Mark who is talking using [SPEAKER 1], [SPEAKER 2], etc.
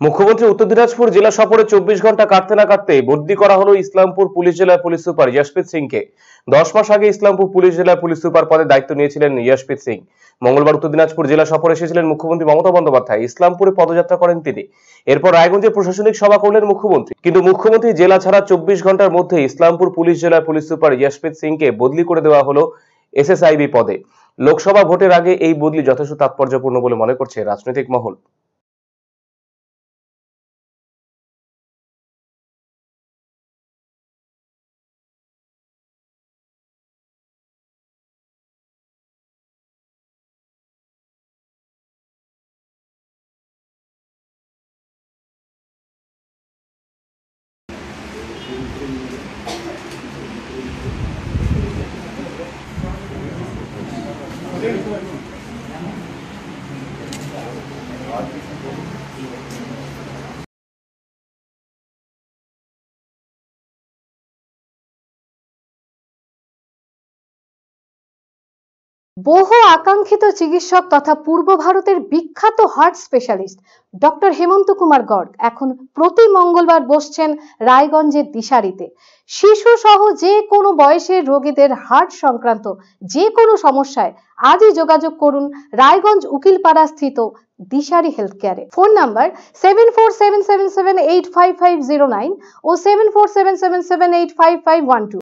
[SPEAKER 1] মুখ্যমন্ত্রী উত্তর দিনাজপুর জেলা সফরে 24 ঘন্টা কাটতে না কাটতে বদলি করা হলো ইসলামপুর পুলিশ জেলার পুলিশ সুপার যশপ্রীত সিংকে। 10 মাস আগে ইসলামপুর পুলিশ জেলার পুলিশ সুপার পদে দায়িত্ব নিয়েছিলেন যশপ্রীত সিং। মঙ্গলবার উত্তর দিনাজপুর জেলা সফরে এসেছিলেন মুখ্যমন্ত্রী মমতা বন্দ্যোপাধ্যায়। ইসলামপুরে পদযাত্রা করেন তিনি। এরপর রায়গঞ্জে প্রশাসনিক সভা করলেন মুখ্যমন্ত্রী। কিন্তু মুখ্যমন্ত্রী জেলা ছাড়া 24 ঘন্টার মধ্যে ইসলামপুর পুলিশ জেলার পুলিশ সুপার যশপ্রীত সিংকে বদলি করে দেওয়া হলো এসএসআইবি পদে। লোকসভা ভোটের আগে এই বদলি যথেষ্ট তাৎপর্যপূর্ণ বলে মনে করছে রাজনৈতিক মহল।
[SPEAKER 2] বহু আকাঙ্ক্ষিত চিকিৎসক তথা পূর্ব ভারতের বিখ্যাত হার্ট স্পেশালিস্ট ডক্টর হেমন্ত কুমার গর্গ এখন প্রতি মঙ্গলবার বসছেন রায়গঞ্জের দিশারিতে। শিশু সহ যে কোনো বয়সের রোগীদের হার্ট সংক্রান্ত যে কোনো সমস্যায় আজই যোগাযোগ করুন রায়গঞ্জ উকিলপাড়া স্থিত দিশারি হেলথ কেয়ারে। ফোন নাম্বার 7477785509 ও 7477785512।